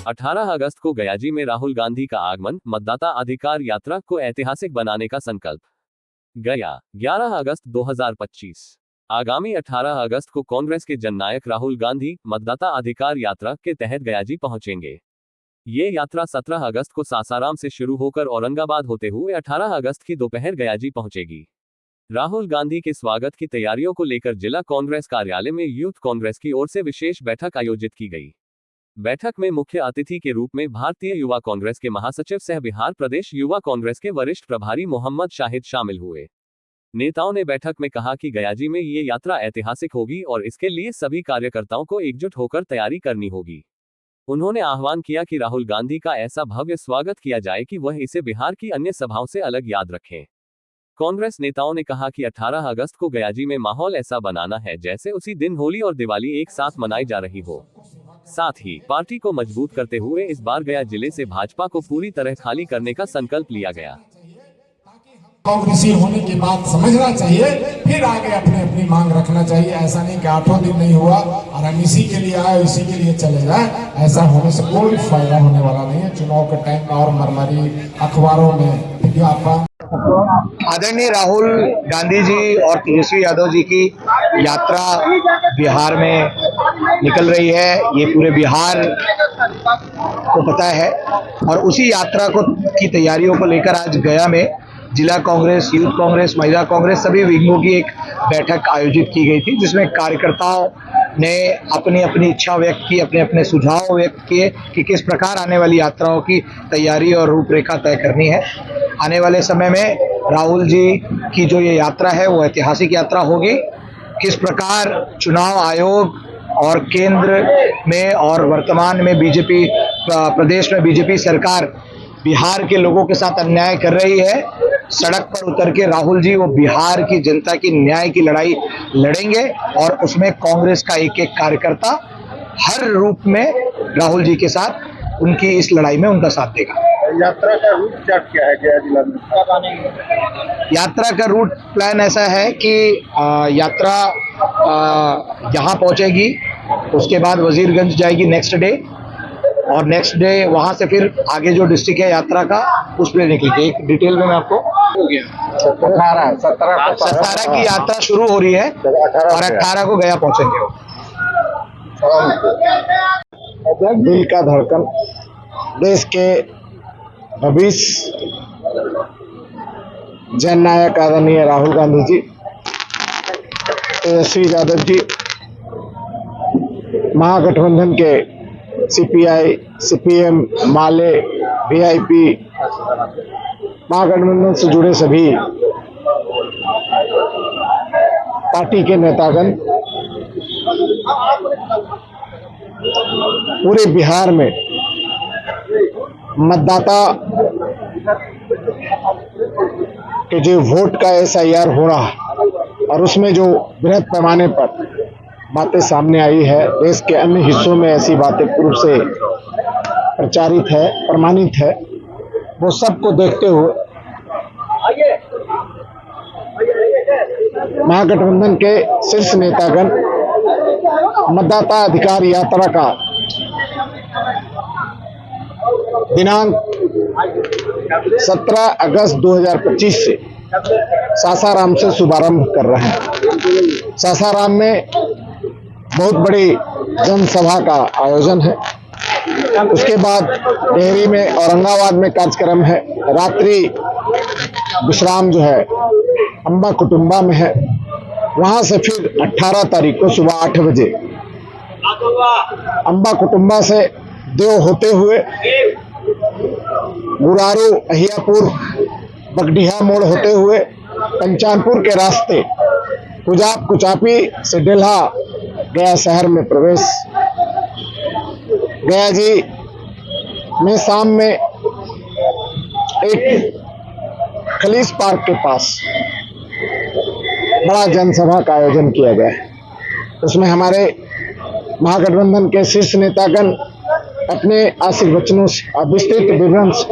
18 अगस्त को गयाजी में राहुल गांधी का आगमन, मतदाता अधिकार यात्रा को ऐतिहासिक बनाने का संकल्प। गया, 11 अगस्त 2025। आगामी 18 अगस्त को कांग्रेस के जननायक राहुल गांधी मतदाता अधिकार यात्रा के तहत गयाजी पहुंचेंगे। ये यात्रा 17 अगस्त को सासाराम से शुरू होकर औरंगाबाद होते हुए 18 अगस्त की दोपहर गयाजी पहुंचेगी। राहुल गांधी के स्वागत की तैयारियों को लेकर जिला कांग्रेस कार्यालय में यूथ कांग्रेस की ओर से विशेष बैठक आयोजित की गई। बैठक में मुख्य अतिथि के रूप में भारतीय युवा कांग्रेस के महासचिव सह बिहार प्रदेश युवा कांग्रेस के वरिष्ठ प्रभारी मोहम्मद शाहिद शामिल हुए। नेताओं ने बैठक में कहा कि गयाजी में ये यात्रा ऐतिहासिक होगी और इसके लिए सभी कार्यकर्ताओं को एकजुट होकर तैयारी करनी होगी। उन्होंने आह्वान किया कि राहुल गांधी का ऐसा भव्य स्वागत किया जाए कि वह इसे बिहार की अन्य सभाओं से अलग याद रखें। कांग्रेस नेताओं ने कहा कि 18 अगस्त को गयाजी में माहौल ऐसा बनाना है जैसे उसी दिन होली और दिवाली एक साथ मनाई जा रही हो। साथ ही पार्टी को मजबूत करते हुए इस बार गया जिले से भाजपा को पूरी तरह खाली करने का संकल्प लिया गया। कांग्रेसी होने की बात समझना चाहिए, फिर आगे अपने अपनी मांग रखना चाहिए। ऐसा नहीं कि 8 दिन नहीं हुआ और हम इसी के लिए आए इसी के लिए चले जाए, ऐसा होने से कोई फायदा होने वाला नहीं है। चुनाव के टाइम में और मरमरी अखबारों में विज्ञापन। आदरणीय राहुल गांधी जी और तेजस्वी यादव जी की यात्रा बिहार में निकल रही है, ये पूरे बिहार को पता है। और उसी यात्रा की तैयारियों को लेकर आज गया में जिला कांग्रेस, यूथ कांग्रेस, महिला कांग्रेस सभी विंगों की एक बैठक आयोजित की गई थी, जिसमें कार्यकर्ताओं ने अपनी अपनी इच्छा व्यक्त की, अपने अपने सुझाव व्यक्त किए कि किस प्रकार आने वाली यात्राओं की तैयारी और रूपरेखा तय करनी है। आने वाले समय में राहुल जी की जो ये यात्रा है वो ऐतिहासिक यात्रा होगी। किस प्रकार चुनाव आयोग और केंद्र में और वर्तमान में बीजेपी प्रदेश में बीजेपी सरकार बिहार के लोगों के साथ अन्याय कर रही है, सड़क पर उतर के राहुल जी वो बिहार की जनता की न्याय की लड़ाई लड़ेंगे और उसमें कांग्रेस का एक एक कार्यकर्ता हर रूप में राहुल जी के साथ उनकी इस लड़ाई में उनका साथ देगा। यात्रा का रूट क्या है गया जिला में? यात्रा का रूट प्लान ऐसा है कि यात्रा यहाँ पहुंचेगी, उसके बाद वजीरगंज जाएगी नेक्स्ट डे, और नेक्स्ट डे वहां से फिर आगे जो डिस्ट्रिक्ट है यात्रा का उस पर निकलेगी। एक डिटेल में मैं आपको 17 की यात्रा शुरू हो रही है और 18 को गया पहुंचेंगे। दिल का धड़कन, देश के भविष्य जननायक आदरणीय राहुल गांधी जी, तेजस्वी यादव जी, महागठबंधन के सीपीआई, सीपीएम, माले, वीआईपी, महागठबंधन से जुड़े सभी पार्टी के नेतागण पूरे बिहार में मतदाता के जो वोट का SIR हो रहा है और उसमें जो बृहद पैमाने पर बातें सामने आई है, देश के अन्य हिस्सों में ऐसी बातें पूर्व से प्रचारित है, प्रमाणित है, वो सबको देखते हुए महागठबंधन के शीर्ष नेतागण मतदाता अधिकार यात्रा का दिनांक 17 अगस्त 2025 से सासाराम से शुभारंभ कर रहे हैं। सासाराम में बहुत बड़ी जनसभा का आयोजन है, उसके बाद डेहरी में औरंगाबाद में कार्यक्रम है, रात्रि विश्राम जो है अम्बा कुटुंबा में है, वहां से फिर 18 तारीख को सुबह 8 बजे अम्बा कुटुंबा से देव होते हुए गुरारू, अहियापुर, बगडीहा मोड़ होते हुए पंचानपुर के रास्ते कुजाप कुचापी से डेल्हा गया शहर में प्रवेश। गया जी में शाम में एक खलीस पार्क के पास बड़ा जनसभा का आयोजन किया गया है। उसमें हमारे महागठबंधन के शीर्ष नेतागण अपने आशीर्वचनों से विस्तृत विवरण से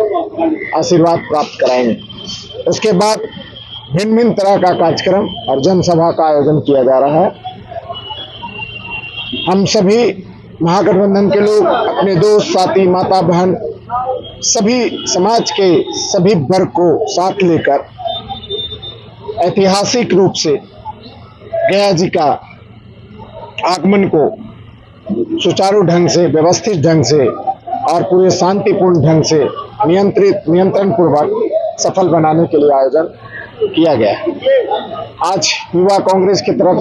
आशीर्वाद प्राप्त कराएंगे। उसके बाद भिन्न भिन्न तरह का कार्यक्रम और जनसभा का आयोजन किया जा रहा है। हम सभी महागठबंधन के लोग अपने दोस्त साथी माता बहन सभी समाज के सभी वर्ग को साथ लेकर ऐतिहासिक रूप से गया जी का आगमन को सुचारू ढंग से, व्यवस्थित ढंग से और पूरे शांतिपूर्ण ढंग से नियंत्रण पूर्वक सफल बनाने के लिए आयोजन किया गया है। आज युवा कांग्रेस की तरफ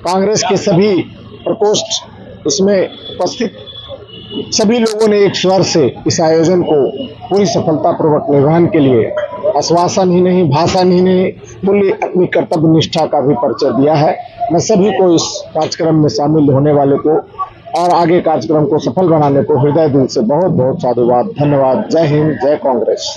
कांग्रेस के सभी प्रकोष्ठ इसमें उपस्थित सभी लोगों ने एक स्वर से इस आयोजन को पूरी सफलतापूर्वक निर्वहन के लिए आश्वासन ही नहीं, भाषण ही नहीं, पूरी अपनी कर्तव्य निष्ठा का भी परिचय दिया है। मैं सभी को इस कार्यक्रम में शामिल होने वाले को और आगे कार्यक्रम को सफल बनाने को हृदय दिल से बहुत बहुत साधुवाद, धन्यवाद। जय हिंद, जय कांग्रेस।